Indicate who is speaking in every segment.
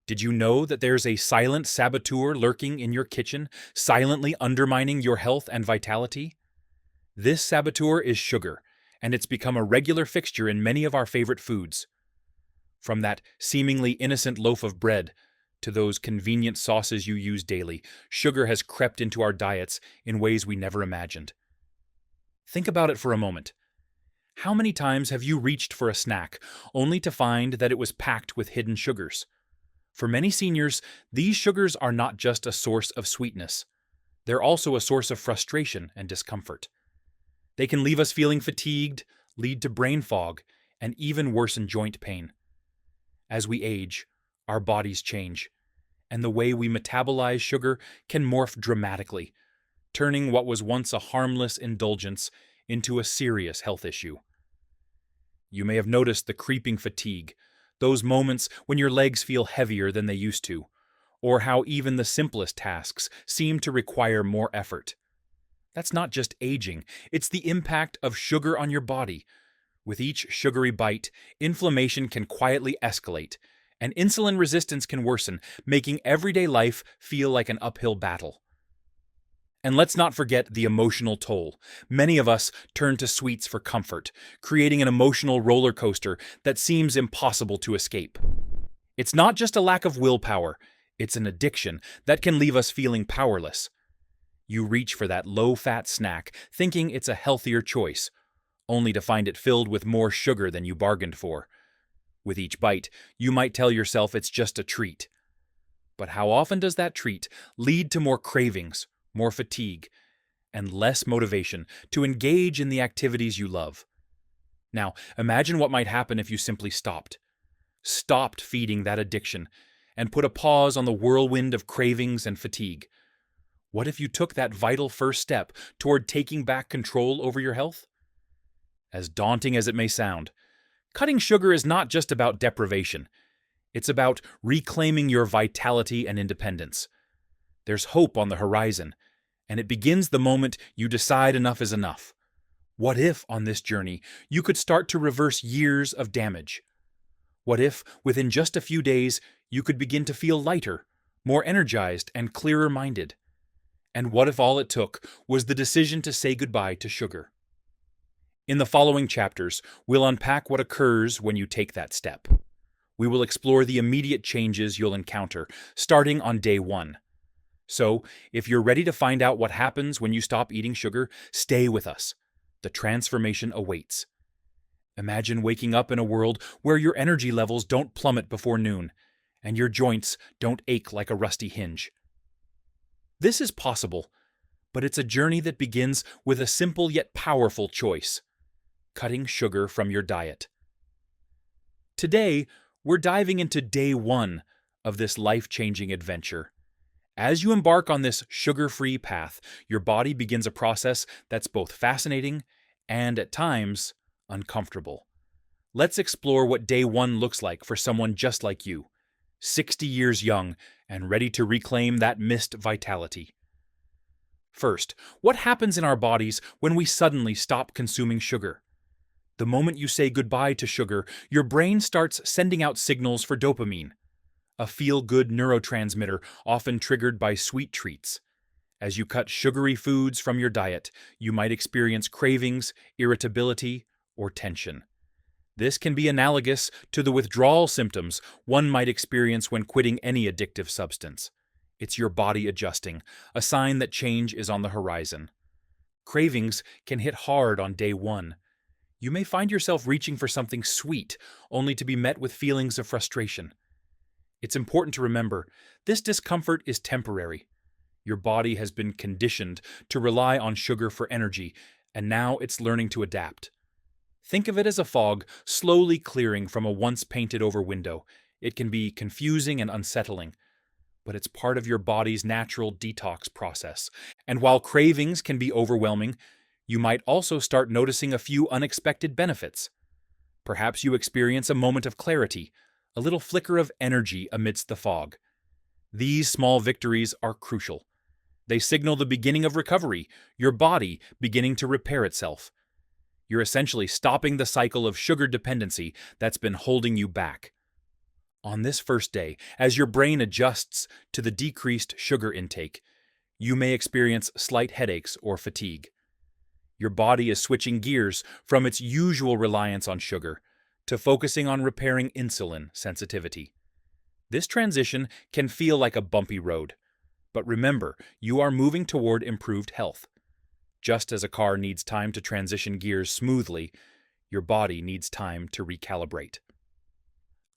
Speaker 1: Did you know that there's a silent saboteur lurking in your kitchen, silently undermining your health and vitality? This saboteur is sugar, and it's become a regular fixture in many of our favorite foods. From that seemingly innocent loaf of bread to those convenient sauces you use daily, sugar has crept into our diets in ways we never imagined. Think about it for a moment. How many times have you reached for a snack only to find that it was packed with hidden sugars? For many seniors, these sugars are not just a source of sweetness. They're also a source of frustration and discomfort. They can leave us feeling fatigued, lead to brain fog, and even worsen joint pain. As we age, our bodies change, and the way we metabolize sugar can morph dramatically, turning what was once a harmless indulgence into a serious health issue. You may have noticed the creeping fatigue, those moments when your legs feel heavier than they used to, or how even the simplest tasks seem to require more effort. That's not just aging, it's the impact of sugar on your body. With each sugary bite, inflammation can quietly escalate, and insulin resistance can worsen, making everyday life feel like an uphill battle. And let's not forget the emotional toll. Many of us turn to sweets for comfort, creating an emotional roller coaster that seems impossible to escape. It's not just a lack of willpower, it's an addiction that can leave us feeling powerless. You reach for that low-fat snack, thinking it's a healthier choice, only to find it filled with more sugar than you bargained for. With each bite, you might tell yourself it's just a treat. But how often does that treat lead to more cravings, more fatigue, and less motivation to engage in the activities you love? Now, imagine what might happen if you simply stopped feeding that addiction, and put a pause on the whirlwind of cravings and fatigue. What if you took that vital first step toward taking back control over your health? As daunting as it may sound, cutting sugar is not just about deprivation. It's about reclaiming your vitality and independence. There's hope on the horizon, and it begins the moment you decide enough is enough. What if, on this journey, you could start to reverse years of damage? What if, within just a few days, you could begin to feel lighter, more energized, and clearer-minded? And what if all it took was the decision to say goodbye to sugar? In the following chapters, we'll unpack what occurs when you take that step. We will explore the immediate changes you'll encounter, starting on day 1. So, if you're ready to find out what happens when you stop eating sugar, stay with us. The transformation awaits. Imagine waking up in a world where your energy levels don't plummet before noon, and your joints don't ache like a rusty hinge. This is possible, but it's a journey that begins with a simple yet powerful choice: cutting sugar from your diet. Today, we're diving into day 1 of this life-changing adventure. As you embark on this sugar-free path, your body begins a process that's both fascinating and, at times, uncomfortable. Let's explore what day 1 looks like for someone just like you, 60 years young and ready to reclaim that missed vitality. First, what happens in our bodies when we suddenly stop consuming sugar? The moment you say goodbye to sugar, your brain starts sending out signals for dopamine, a feel-good neurotransmitter often triggered by sweet treats. As you cut sugary foods from your diet, you might experience cravings, irritability, or tension. This can be analogous to the withdrawal symptoms one might experience when quitting any addictive substance. It's your body adjusting, a sign that change is on the horizon. Cravings can hit hard on day 1. You may find yourself reaching for something sweet, only to be met with feelings of frustration. It's important to remember, this discomfort is temporary. Your body has been conditioned to rely on sugar for energy, and now it's learning to adapt. Think of it as a fog slowly clearing from a once painted-over window. It can be confusing and unsettling, but it's part of your body's natural detox process. And while cravings can be overwhelming, you might also start noticing a few unexpected benefits. Perhaps you experience a moment of clarity, a little flicker of energy amidst the fog. These small victories are crucial. They signal the beginning of recovery, your body beginning to repair itself. You're essentially stopping the cycle of sugar dependency that's been holding you back. On this first day, as your brain adjusts to the decreased sugar intake, you may experience slight headaches or fatigue. Your body is switching gears from its usual reliance on sugar to focusing on repairing insulin sensitivity. This transition can feel like a bumpy road, but remember, you are moving toward improved health. Just as a car needs time to transition gears smoothly, your body needs time to recalibrate.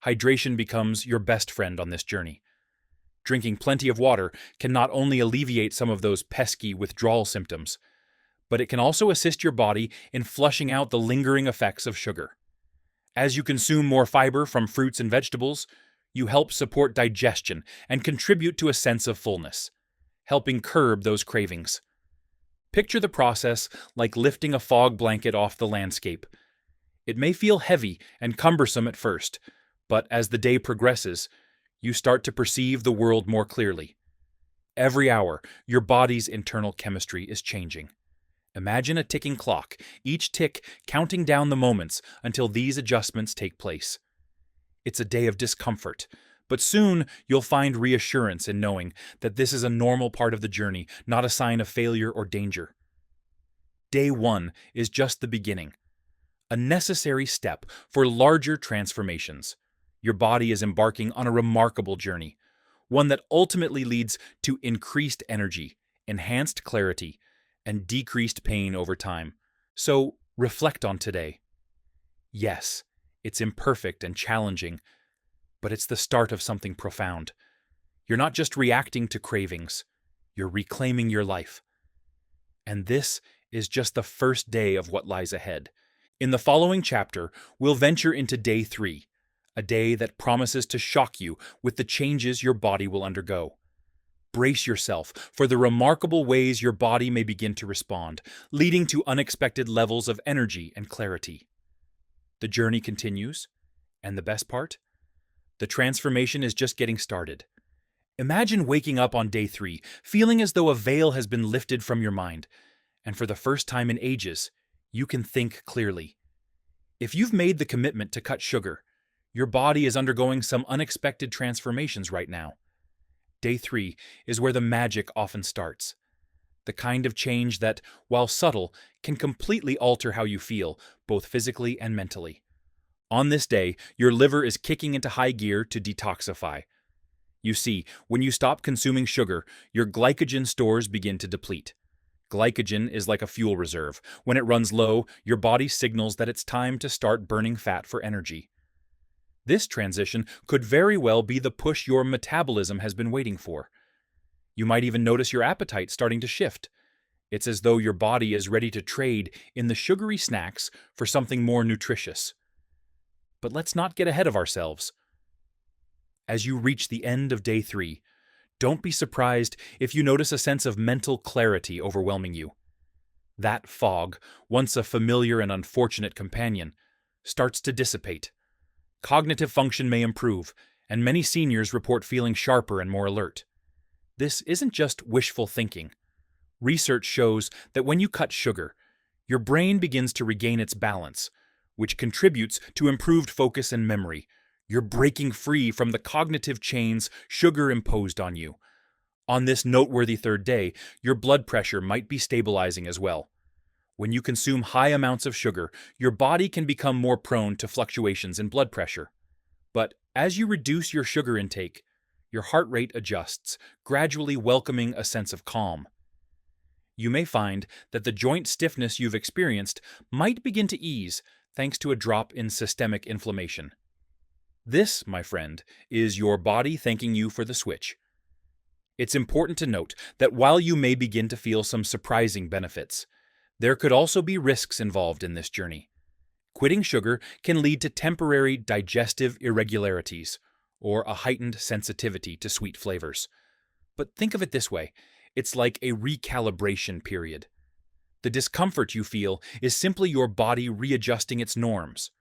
Speaker 1: Hydration becomes your best friend on this journey. Drinking plenty of water can not only alleviate some of those pesky withdrawal symptoms, but it can also assist your body in flushing out the lingering effects of sugar. As you consume more fiber from fruits and vegetables, you help support digestion and contribute to a sense of fullness, helping curb those cravings. Picture the process like lifting a fog blanket off the landscape. It may feel heavy and cumbersome at first, but as the day progresses, you start to perceive the world more clearly. Every hour, your body's internal chemistry is changing. Imagine a ticking clock, each tick counting down the moments until these adjustments take place. It's a day of discomfort, but soon you'll find reassurance in knowing that this is a normal part of the journey, not a sign of failure or danger. Day 1 is just the beginning, a necessary step for larger transformations. Your body is embarking on a remarkable journey, one that ultimately leads to increased energy, enhanced clarity, and decreased pain over time. So reflect on today. Yes, it's imperfect and challenging, but it's the start of something profound. You're not just reacting to cravings, you're reclaiming your life. And this is just the first day of what lies ahead. In the following chapter, we'll venture into day 3, a day that promises to shock you with the changes your body will undergo. Brace yourself for the remarkable ways your body may begin to respond, leading to unexpected levels of energy and clarity. The journey continues, and the best part? The transformation is just getting started. Imagine waking up on day 3, feeling as though a veil has been lifted from your mind, and for the first time in ages, you can think clearly. If you've made the commitment to cut sugar, your body is undergoing some unexpected transformations right now. Day 3 is where the magic often starts. The kind of change that, while subtle, can completely alter how you feel, both physically and mentally. On this day, your liver is kicking into high gear to detoxify. You see, when you stop consuming sugar, your glycogen stores begin to deplete. Glycogen is like a fuel reserve. When it runs low, your body signals that it's time to start burning fat for energy. This transition could very well be the push your metabolism has been waiting for. You might even notice your appetite starting to shift. It's as though your body is ready to trade in the sugary snacks for something more nutritious. But let's not get ahead of ourselves. As you reach the end of day 3, don't be surprised if you notice a sense of mental clarity overwhelming you. That fog, once a familiar and unfortunate companion, starts to dissipate. Cognitive function may improve, and many seniors report feeling sharper and more alert. This isn't just wishful thinking. Research shows that when you cut sugar, your brain begins to regain its balance, which contributes to improved focus and memory. You're breaking free from the cognitive chains sugar imposed on you. On this noteworthy third day, your blood pressure might be stabilizing as well. When you consume high amounts of sugar, your body can become more prone to fluctuations in blood pressure. But as you reduce your sugar intake, your heart rate adjusts, gradually welcoming a sense of calm. You may find that the joint stiffness you've experienced might begin to ease thanks to a drop in systemic inflammation. This, my friend, is your body thanking you for the switch. It's important to note that while you may begin to feel some surprising benefits, there could also be risks involved in this journey. Quitting sugar can lead to temporary digestive irregularities or a heightened sensitivity to sweet flavors. But think of it this way, it's like a recalibration period. The discomfort you feel is simply your body readjusting its norms.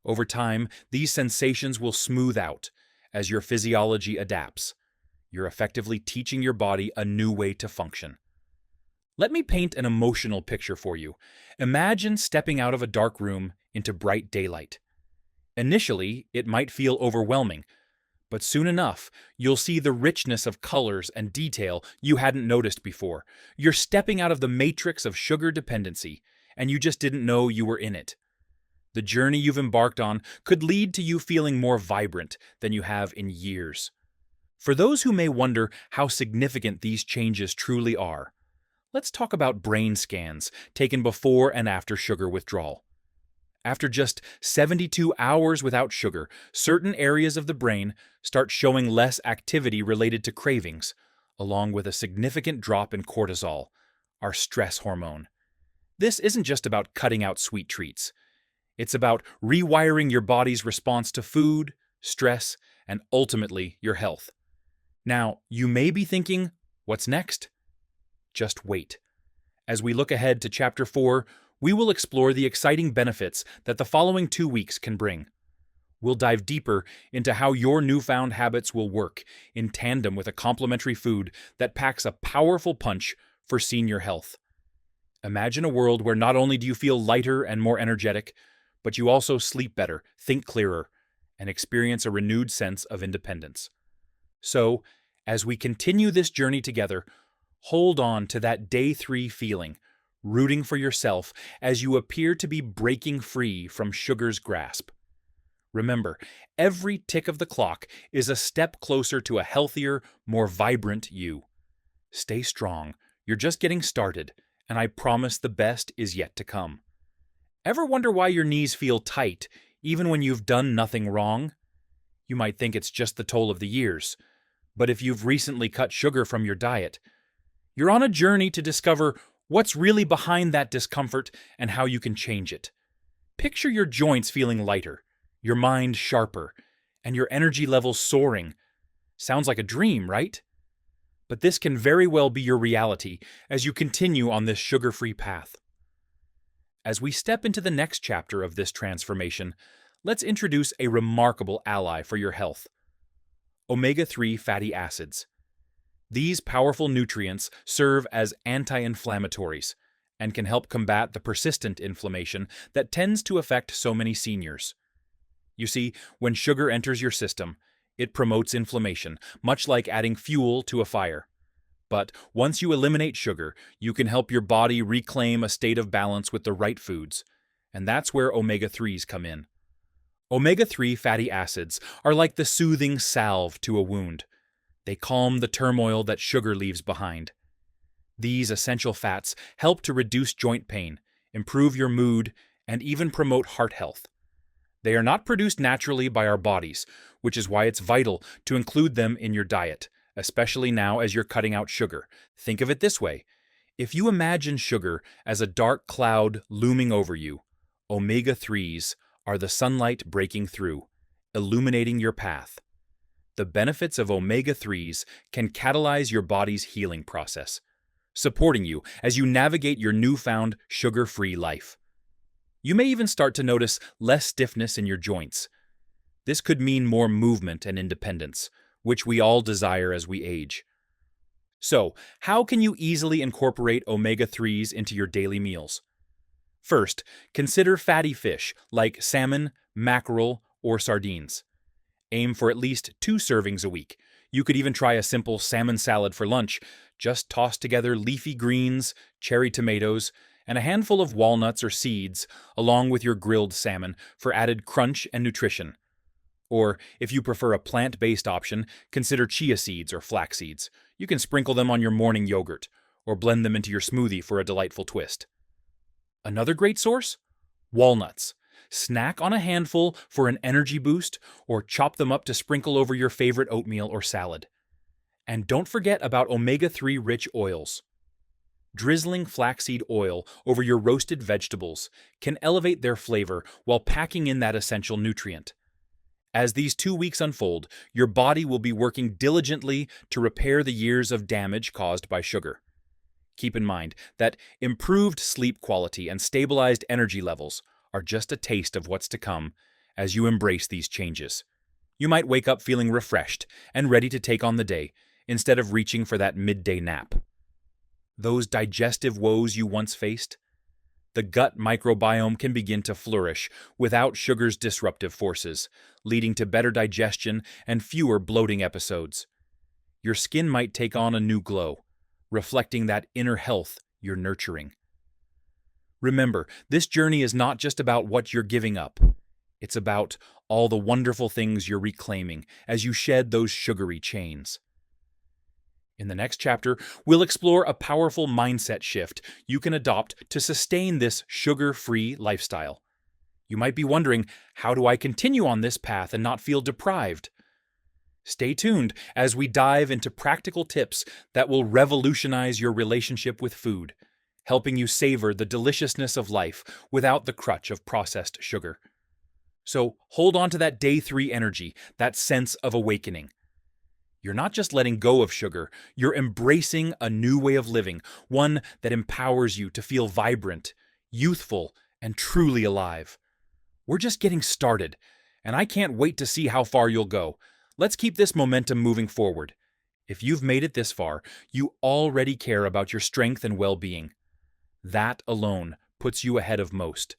Speaker 1: Over time, these sensations will smooth out as your physiology adapts. You're effectively teaching your body a new way to function. Let me paint an emotional picture for you. Imagine stepping out of a dark room into bright daylight. Initially, it might feel overwhelming, But soon enough, you'll see the richness of colors and detail you hadn't noticed before. You're stepping out of the matrix of sugar dependency, and you just didn't know you were in it. The journey you've embarked on could lead to you feeling more vibrant than you have in years. For those who may wonder how significant these changes truly are, let's talk about brain scans taken before and after sugar withdrawal. After just 72 hours without sugar, certain areas of the brain start showing less activity related to cravings, along with a significant drop in cortisol, our stress hormone. This isn't just about cutting out sweet treats. It's about rewiring your body's response to food, stress, and ultimately your health. Now, you may be thinking, what's next? Just wait. As we look ahead to Chapter 4, we will explore the exciting benefits that the following 2 weeks can bring. We'll dive deeper into how your newfound habits will work in tandem with a complementary food that packs a powerful punch for senior health. Imagine a world where not only do you feel lighter and more energetic, but you also sleep better, think clearer, and experience a renewed sense of independence. So, as we continue this journey together, hold on to that day 3 feeling, rooting for yourself as you appear to be breaking free from sugar's grasp. Remember, every tick of the clock is a step closer to a healthier, more vibrant you. Stay strong, you're just getting started, and I promise the best is yet to come. Ever wonder why your knees feel tight, even when you've done nothing wrong? You might think it's just the toll of the years, but if you've recently cut sugar from your diet, you're on a journey to discover what's really behind that discomfort and how you can change it. Picture your joints feeling lighter, your mind sharper, and your energy levels soaring. Sounds like a dream, right? But this can very well be your reality as you continue on this sugar-free path. As we step into the next chapter of this transformation, let's introduce a remarkable ally for your health: omega-3 fatty acids. These powerful nutrients serve as anti-inflammatories and can help combat the persistent inflammation that tends to affect so many seniors. You see, when sugar enters your system, it promotes inflammation, much like adding fuel to a fire. But once you eliminate sugar, you can help your body reclaim a state of balance with the right foods, and that's where omega-3s come in. Omega-3 fatty acids are like the soothing salve to a wound. They calm the turmoil that sugar leaves behind. These essential fats help to reduce joint pain, improve your mood, and even promote heart health. They are not produced naturally by our bodies, which is why it's vital to include them in your diet, especially now as you're cutting out sugar. Think of it this way: if you imagine sugar as a dark cloud looming over you, omega-3s are the sunlight breaking through, illuminating your path. The benefits of omega-3s can catalyze your body's healing process, supporting you as you navigate your newfound sugar-free life. You may even start to notice less stiffness in your joints. This could mean more movement and independence, which we all desire as we age. So, how can you easily incorporate omega-3s into your daily meals? First, consider fatty fish like salmon, mackerel, or sardines. Aim for at least 2 servings a week. You could even try a simple salmon salad for lunch. Just toss together leafy greens, cherry tomatoes, and a handful of walnuts or seeds along with your grilled salmon for added crunch and nutrition. Or, if you prefer a plant-based option, consider chia seeds or flax seeds. You can sprinkle them on your morning yogurt, or blend them into your smoothie for a delightful twist. Another great source? Walnuts. Snack on a handful for an energy boost, or chop them up to sprinkle over your favorite oatmeal or salad. And don't forget about omega-3 rich oils. Drizzling flaxseed oil over your roasted vegetables can elevate their flavor while packing in that essential nutrient. As these 2 weeks unfold, your body will be working diligently to repair the years of damage caused by sugar. Keep in mind that improved sleep quality and stabilized energy levels are just a taste of what's to come as you embrace these changes. You might wake up feeling refreshed and ready to take on the day, instead of reaching for that midday nap. Those digestive woes you once faced? the gut microbiome can begin to flourish without sugar's disruptive forces, leading to better digestion and fewer bloating episodes. Your skin might take on a new glow, reflecting that inner health you're nurturing. Remember, this journey is not just about what you're giving up. It's about all the wonderful things you're reclaiming as you shed those sugary chains. In the next chapter, we'll explore a powerful mindset shift you can adopt to sustain this sugar-free lifestyle. You might be wondering, how do I continue on this path and not feel deprived? Stay tuned as we dive into practical tips that will revolutionize your relationship with food, helping you savor the deliciousness of life without the crutch of processed sugar. So hold on to that day 3 energy, that sense of awakening. You're not just letting go of sugar, you're embracing a new way of living, one that empowers you to feel vibrant, youthful, and truly alive. We're just getting started, and I can't wait to see how far you'll go. Let's keep this momentum moving forward. If you've made it this far, you already care about your strength and well-being. That alone puts you ahead of most.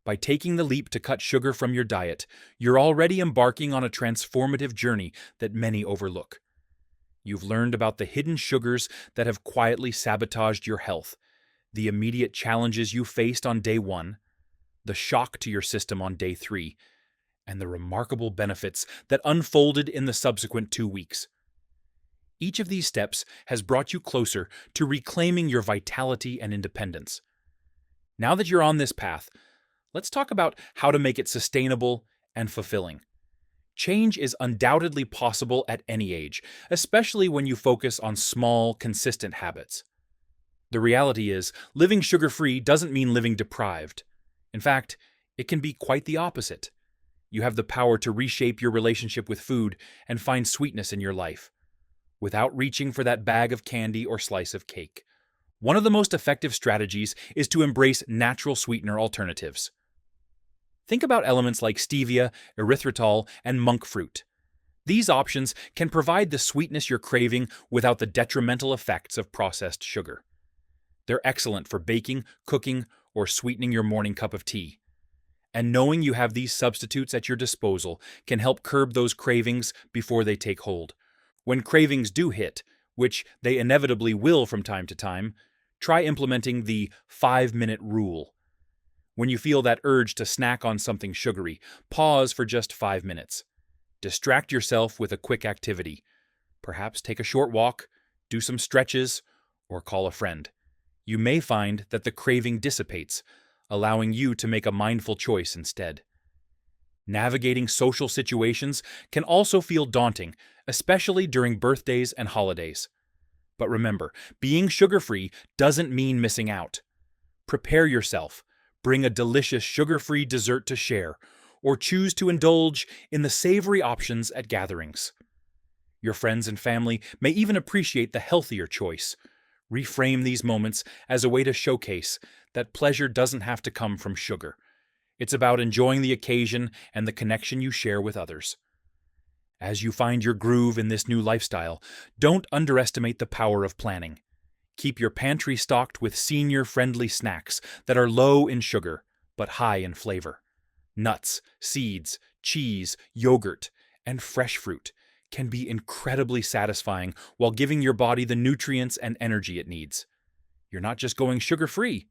Speaker 1: By taking the leap to cut sugar from your diet, you're already embarking on a transformative journey that many overlook. You've learned about the hidden sugars that have quietly sabotaged your health, the immediate challenges you faced on day 1, the shock to your system on day 3, and the remarkable benefits that unfolded in the subsequent 2 weeks. Each of these steps has brought you closer to reclaiming your vitality and independence. Now that you're on this path, let's talk about how to make it sustainable and fulfilling. Change is undoubtedly possible at any age, especially when you focus on small, consistent habits. The reality is, living sugar-free doesn't mean living deprived. In fact, it can be quite the opposite. You have the power to reshape your relationship with food and find sweetness in your life, without reaching for that bag of candy or slice of cake. One of the most effective strategies is to embrace natural sweetener alternatives. Think about elements like stevia, erythritol, and monk fruit. These options can provide the sweetness you're craving without the detrimental effects of processed sugar. They're excellent for baking, cooking, or sweetening your morning cup of tea. And knowing you have these substitutes at your disposal can help curb those cravings before they take hold. When cravings do hit, which they inevitably will from time to time, try implementing the 5-minute rule. When you feel that urge to snack on something sugary, pause for just 5 minutes. Distract yourself with a quick activity. Perhaps take a short walk, do some stretches, or call a friend. You may find that the craving dissipates, allowing you to make a mindful choice instead. Navigating social situations can also feel daunting, especially during birthdays and holidays. But remember, being sugar-free doesn't mean missing out. Prepare yourself. Bring a delicious sugar-free dessert to share, or choose to indulge in the savory options at gatherings. Your friends and family may even appreciate the healthier choice. Reframe these moments as a way to showcase that pleasure doesn't have to come from sugar. It's about enjoying the occasion and the connection you share with others. As you find your groove in this new lifestyle, don't underestimate the power of planning. Keep your pantry stocked with senior-friendly snacks that are low in sugar, but high in flavor. Nuts, seeds, cheese, yogurt, and fresh fruit can be incredibly satisfying while giving your body the nutrients and energy it needs. You're not just going sugar-free.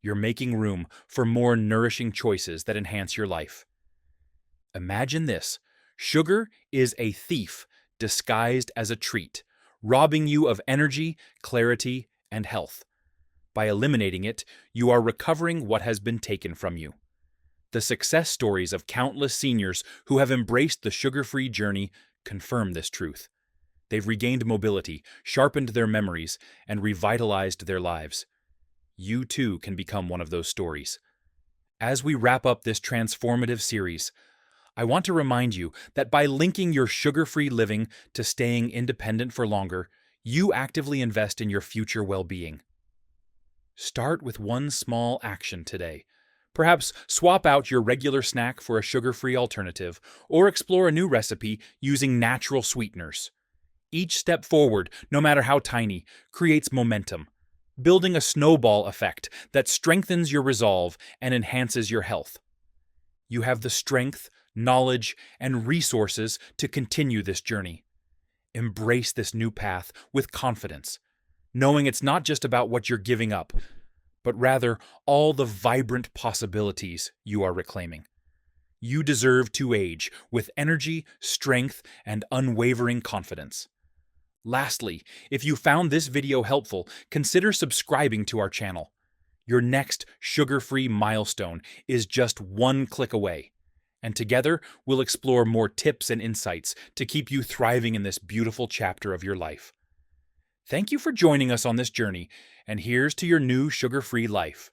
Speaker 1: You're making room for more nourishing choices that enhance your life. Imagine this. Sugar is a thief disguised as a treat, robbing you of energy, clarity, and health. By eliminating it, you are recovering what has been taken from you. The success stories of countless seniors who have embraced the sugar-free journey confirm this truth. They've regained mobility, sharpened their memories, and revitalized their lives. You too can become one of those stories. As we wrap up this transformative series, I want to remind you that by linking your sugar-free living to staying independent for longer, you actively invest in your future well-being. Start with one small action today. Perhaps swap out your regular snack for a sugar-free alternative, or explore a new recipe using natural sweeteners. Each step forward, no matter how tiny, creates momentum. building a snowball effect that strengthens your resolve and enhances your health. You have the strength, knowledge, and resources to continue this journey. Embrace this new path with confidence, knowing it's not just about what you're giving up, but rather all the vibrant possibilities you are reclaiming. You deserve to age with energy, strength, and unwavering confidence. Lastly, if you found this video helpful, consider subscribing to our channel. Your next sugar-free milestone is just one click away. And together, we'll explore more tips and insights to keep you thriving in this beautiful chapter of your life. Thank you for joining us on this journey, and here's to your new sugar-free life.